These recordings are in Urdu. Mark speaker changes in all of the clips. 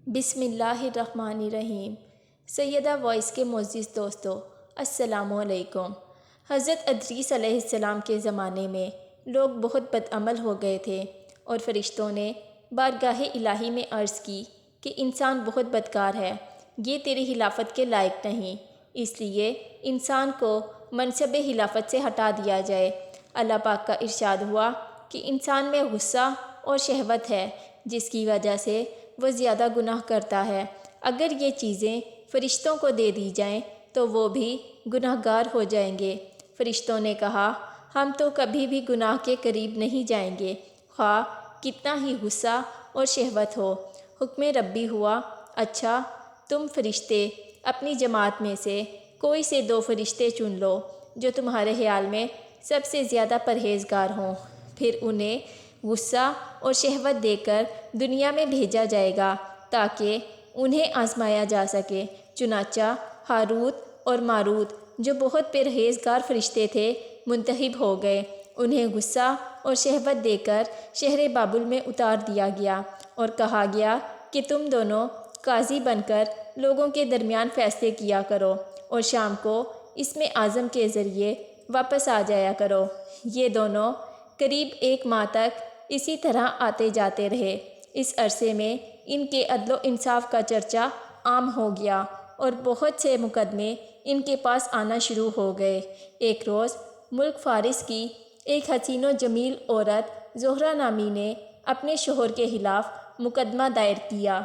Speaker 1: بسم اللہ الرحمن الرحیم۔ سیدہ وائس کے معزز دوستو، السلام علیکم۔ حضرت ادریس علیہ السلام کے زمانے میں لوگ بہت بدعمل ہو گئے تھے اور فرشتوں نے بارگاہ الہی میں عرض کی کہ انسان بہت بدکار ہے، یہ تیری خلافت کے لائق نہیں، اس لیے انسان کو منصب خلافت سے ہٹا دیا جائے۔ اللہ پاک کا ارشاد ہوا کہ انسان میں غصہ اور شہوت ہے جس کی وجہ سے وہ زیادہ گناہ کرتا ہے۔ اگر یہ چیزیں فرشتوں کو دے دی جائیں تو وہ بھی گناہ گار ہو جائیں گے۔ فرشتوں نے کہا، ہم تو کبھی بھی گناہ کے قریب نہیں جائیں گے، خواہ کتنا ہی غصہ اور شہوت ہو۔ حکم ربی ہوا، اچھا تم فرشتے اپنی جماعت میں سے کوئی سے 2 فرشتے چن لو جو تمہارے خیال میں سب سے زیادہ پرہیزگار ہوں، پھر انہیں غصہ اور شہوت دے کر دنیا میں بھیجا جائے گا تاکہ انہیں آزمایا جا سکے۔ چنانچہ ہاروت اور ماروت جو بہت پرہیزگار فرشتے تھے منتخب ہو گئے، انہیں غصہ اور شہوت دے کر شہر بابل میں اتار دیا گیا اور کہا گیا کہ تم دونوں قاضی بن کر لوگوں کے درمیان فیصلے کیا کرو اور شام کو اسم اعظم کے ذریعے واپس آ جایا کرو۔ یہ دونوں قریب 1 ماہ تک اسی طرح آتے جاتے رہے۔ اس عرصے میں ان کے عدل و انصاف کا چرچا عام ہو گیا اور بہت سے مقدمے ان کے پاس آنا شروع ہو گئے۔ ایک روز ملک فارس کی ایک حسین و جمیل عورت زہرہ نامی نے اپنے شوہر کے خلاف مقدمہ دائر کیا۔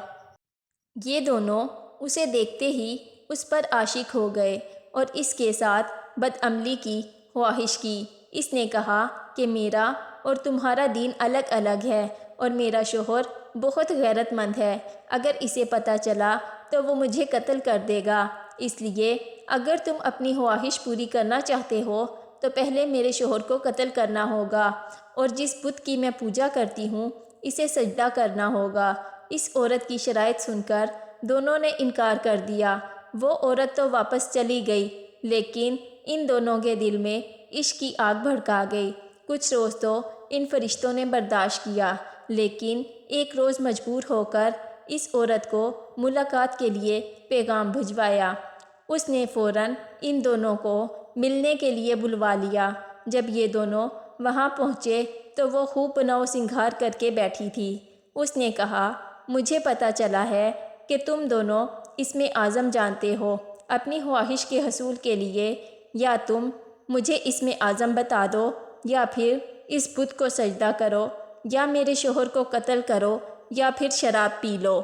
Speaker 1: یہ دونوں اسے دیکھتے ہی اس پر عاشق ہو گئے اور اس کے ساتھ بدعملی کی خواہش کی۔ اس نے کہا کہ میرا اور تمہارا دین الگ الگ ہے اور میرا شوہر بہت غیرت مند ہے، اگر اسے پتہ چلا تو وہ مجھے قتل کر دے گا، اس لیے اگر تم اپنی خواہش پوری کرنا چاہتے ہو تو پہلے میرے شوہر کو قتل کرنا ہوگا اور جس بت کی میں پوجا کرتی ہوں اسے سجدہ کرنا ہوگا۔ اس عورت کی شرائط سن کر دونوں نے انکار کر دیا۔ وہ عورت تو واپس چلی گئی لیکن ان دونوں کے دل میں عشق کی آگ بھڑکا گئی۔ کچھ روز تو ان فرشتوں نے برداشت کیا، لیکن ایک روز مجبور ہو کر اس عورت کو ملاقات کے لیے پیغام بھجوایا۔ اس نے فوراً ان دونوں کو ملنے کے لیے بلوا لیا۔ جب یہ دونوں وہاں پہنچے تو وہ خوب نو سنگھار کر کے بیٹھی تھی۔ اس نے کہا، مجھے پتہ چلا ہے کہ تم دونوں اسم اعظم جانتے ہو۔ اپنی خواہش کے حصول کے لیے یا تم مجھے اسم اعظم بتا دو یا پھر اس بت کو سجدہ کرو یا میرے شوہر کو قتل کرو یا پھر شراب پی لو۔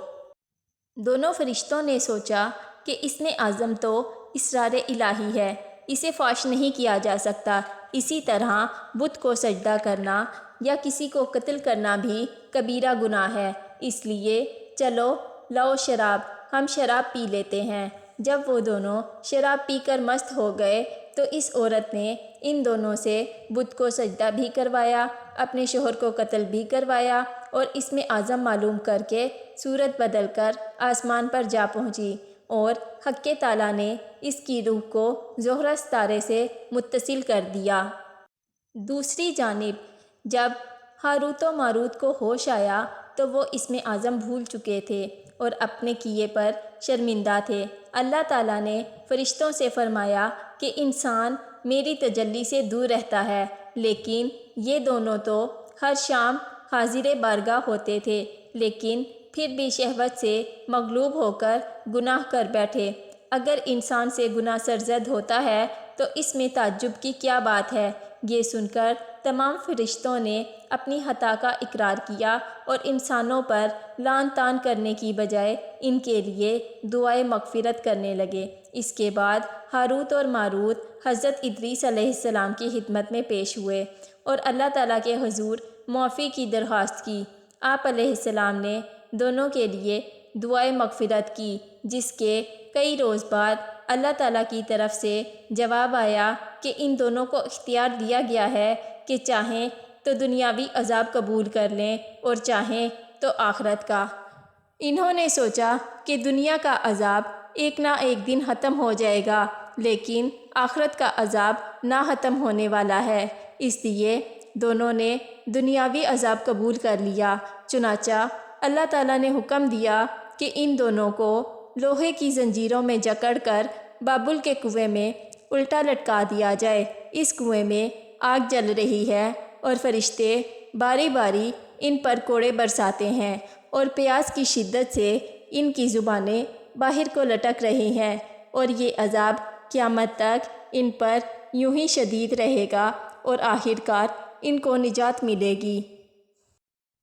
Speaker 1: دونوں فرشتوں نے سوچا کہ اسم اعظم تو اسرار الہی ہے، اسے فاش نہیں کیا جا سکتا، اسی طرح بت کو سجدہ کرنا یا کسی کو قتل کرنا بھی کبیرہ گناہ ہے، اس لیے چلو لاؤ شراب، ہم شراب پی لیتے ہیں۔ جب وہ دونوں شراب پی کر مست ہو گئے تو اس عورت نے ان دونوں سے بت کو سجدہ بھی کروایا، اپنے شوہر کو قتل بھی کروایا اور اسم اعظم معلوم کر کے صورت بدل کر آسمان پر جا پہنچی اور حق تعالیٰ نے اس کی روح کو زہرہ ستارے سے متصل کر دیا۔ دوسری جانب جب ہاروت و ماروت کو ہوش آیا تو وہ اسم اعظم بھول چکے تھے اور اپنے کیے پر شرمندہ تھے۔ اللہ تعالیٰ نے فرشتوں سے فرمایا کہ انسان میری تجلی سے دور رہتا ہے، لیکن یہ دونوں تو ہر شام حاضر بارگاہ ہوتے تھے لیکن پھر بھی شہوت سے مغلوب ہو کر گناہ کر بیٹھے۔ اگر انسان سے گناہ سرزد ہوتا ہے تو اس میں تعجب کی کیا بات ہے؟ یہ سن کر تمام فرشتوں نے اپنی خطا کا اقرار کیا اور انسانوں پر لعن طعن کرنے کی بجائے ان کے لیے دعائے مغفرت کرنے لگے۔ اس کے بعد ہاروت اور ماروت حضرت ادریس علیہ السلام کی خدمت میں پیش ہوئے اور اللہ تعالیٰ کے حضور معافی کی درخواست کی۔ آپ علیہ السلام نے دونوں کے لیے دعائے مغفرت کی، جس کے کئی روز بعد اللہ تعالیٰ کی طرف سے جواب آیا کہ ان دونوں کو اختیار دیا گیا ہے کہ چاہیں تو دنیاوی عذاب قبول کر لیں اور چاہیں تو آخرت کا۔ انہوں نے سوچا کہ دنیا کا عذاب ایک نہ ایک دن ختم ہو جائے گا لیکن آخرت کا عذاب نہ ختم ہونے والا ہے، اس لیے دونوں نے دنیاوی عذاب قبول کر لیا۔ چنانچہ اللہ تعالیٰ نے حکم دیا کہ ان دونوں کو لوہے کی زنجیروں میں جکڑ کر بابل کے کنویں میں الٹا لٹکا دیا جائے۔ اس کنویں میں آگ جل رہی ہے اور فرشتے باری باری ان پر کوڑے برساتے ہیں اور پیاس کی شدت سے ان کی زبانیں باہر کو لٹک رہی ہیں، اور یہ عذاب قیامت تک ان پر یوں ہی شدید رہے گا اور آخرکار ان کو نجات ملے گی۔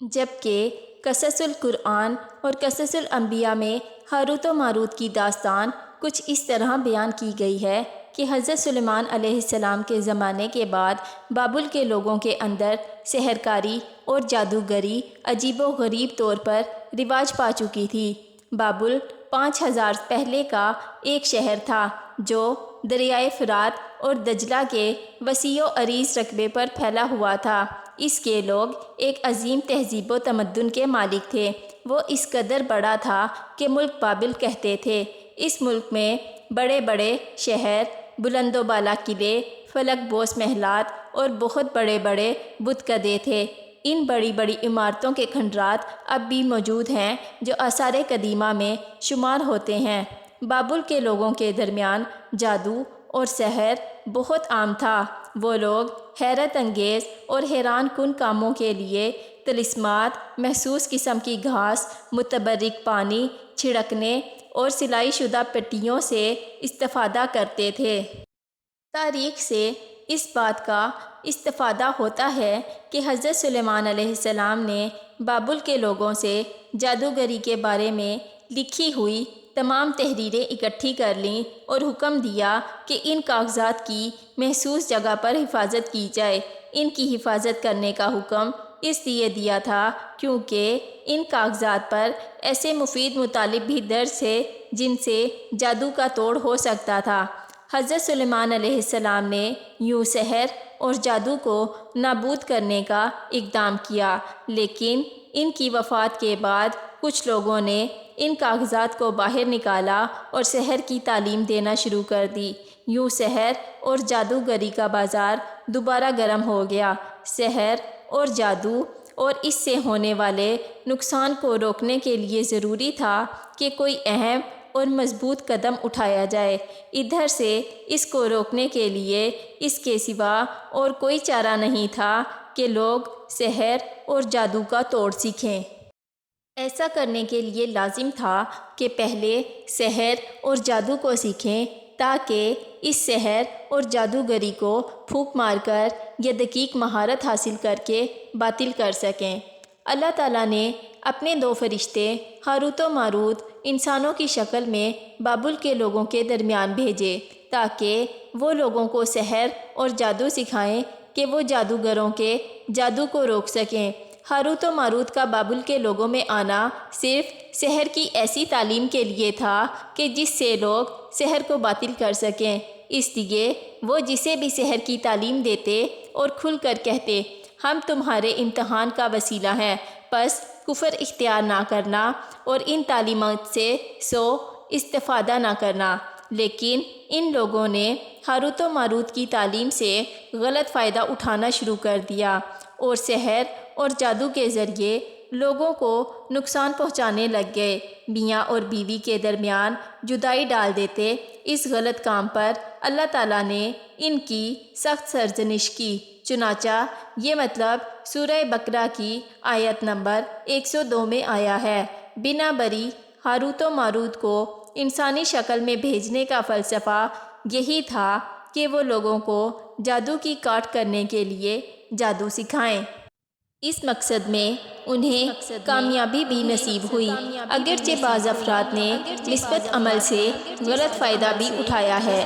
Speaker 1: جبکہ قصص القرآن اور قصص الانبیاء میں ہاروت و ماروت کی داستان کچھ اس طرح بیان کی گئی ہے کہ حضرت سلیمان علیہ السلام کے زمانے کے بعد بابل کے لوگوں کے اندر سحرکاری اور جادوگری عجیب و غریب طور پر رواج پا چکی تھی۔ بابل 5000 پہلے کا ایک شہر تھا جو دریائے فرات اور دجلہ کے وسیع و عریض رقبے پر پھیلا ہوا تھا۔ اس کے لوگ ایک عظیم تہذیب و تمدن کے مالک تھے۔ وہ اس قدر بڑا تھا کہ ملک بابل کہتے تھے۔ اس ملک میں بڑے بڑے شہر، بلند و بالا قلعے، فلک بوس محلات اور بہت بڑے بڑے بت کدے تھے۔ ان بڑی بڑی عمارتوں کے کھنڈرات اب بھی موجود ہیں جو آثار قدیمہ میں شمار ہوتے ہیں۔ بابل کے لوگوں کے درمیان جادو اور سحر بہت عام تھا۔ وہ لوگ حیرت انگیز اور حیران کن کاموں کے لیے طلسمات، محسوس قسم کی گھاس، متبرک پانی چھڑکنے اور سلائی شدہ پٹیوں سے استفادہ کرتے تھے۔ تاریخ سے اس بات کا استفادہ ہوتا ہے کہ حضرت سلیمان علیہ السلام نے بابل کے لوگوں سے جادوگری کے بارے میں لکھی ہوئی تمام تحریریں اکٹھی کر لیں اور حکم دیا کہ ان کاغذات کی محسوس جگہ پر حفاظت کی جائے۔ ان کی حفاظت کرنے کا حکم اس لیے دیا تھا کیونکہ ان کاغذات پر ایسے مفید مطالب بھی درج تھے جن سے جادو کا توڑ ہو سکتا تھا۔ حضرت سلیمان علیہ السلام نے یوں سحر اور جادو کو نابود کرنے کا اقدام کیا، لیکن ان کی وفات کے بعد کچھ لوگوں نے ان کاغذات کو باہر نکالا اور سحر کی تعلیم دینا شروع کر دی۔ یوں سحر اور جادوگری کا بازار دوبارہ گرم ہو گیا۔ سحر اور جادو اور اس سے ہونے والے نقصان کو روکنے کے لیے ضروری تھا کہ کوئی اہم اور مضبوط قدم اٹھایا جائے۔ ادھر سے اس کو روکنے کے لیے اس کے سوا اور کوئی چارہ نہیں تھا کہ لوگ سحر اور جادو کا توڑ سیکھیں۔ ایسا کرنے کے لیے لازم تھا کہ پہلے سحر اور جادو کو سیکھیں تاکہ اس سحر اور جادوگری کو پھونک مار کر یا دقیق مہارت حاصل کر کے باطل کر سکیں۔ اللہ تعالیٰ نے اپنے 2 فرشتے ہاروت و ماروت انسانوں کی شکل میں بابل کے لوگوں کے درمیان بھیجے تاکہ وہ لوگوں کو سحر اور جادو سکھائیں کہ وہ جادوگروں کے جادو کو روک سکیں۔ ہاروت و ماروت کا بابل کے لوگوں میں آنا صرف سحر کی ایسی تعلیم کے لیے تھا کہ جس سے لوگ سحر کو باطل کر سکیں۔ اس لیے وہ جسے بھی سحر کی تعلیم دیتے اور کھل کر کہتے، ہم تمہارے امتحان کا وسیلہ ہیں، پس کفر اختیار نہ کرنا اور ان تعلیمات سے استفادہ نہ کرنا۔ لیکن ان لوگوں نے ہاروت و ماروت کی تعلیم سے غلط فائدہ اٹھانا شروع کر دیا اور سحر اور جادو کے ذریعے لوگوں کو نقصان پہنچانے لگ گئے۔ میاں اور بیوی کے درمیان جدائی ڈال دیتے۔ اس غلط کام پر اللہ تعالیٰ نے ان کی سخت سرزنش کی۔ چنانچہ یہ مطلب سورہ بقرہ کی آیت نمبر 102 میں آیا ہے۔ بنا بری ہاروت و ماروت کو انسانی شکل میں بھیجنے کا فلسفہ یہی تھا کہ وہ لوگوں کو جادو کی کاٹ کرنے کے لیے جادو سکھائیں۔ اس مقصد میں انہیں کامیابی بھی نصیب ہوئی، اگرچہ بعض افراد نے مثبت عمل سے غلط فائدہ بھی اٹھایا ہے۔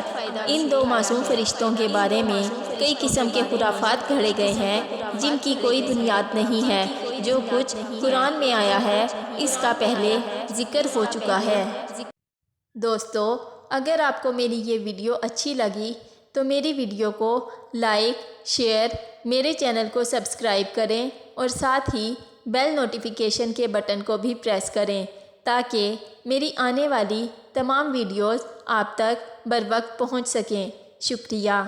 Speaker 1: ان 2 معصوم فرشتوں کے بارے میں کئی قسم کے خرافات گھڑے گئے ہیں جن کی کوئی بنیاد نہیں ہے۔ جو کچھ قرآن میں آیا ہے اس کا پہلے ذکر ہو چکا ہے۔ دوستو، اگر آپ کو میری یہ ویڈیو اچھی لگی تو میری ویڈیو کو لائک، شیئر، میرے چینل کو سبسکرائب کریں اور ساتھ ہی بیل نوٹیفیکیشن کے بٹن کو بھی پریس کریں تاکہ میری آنے والی تمام ویڈیوز آپ تک بروقت پہنچ سکیں۔ شکریہ۔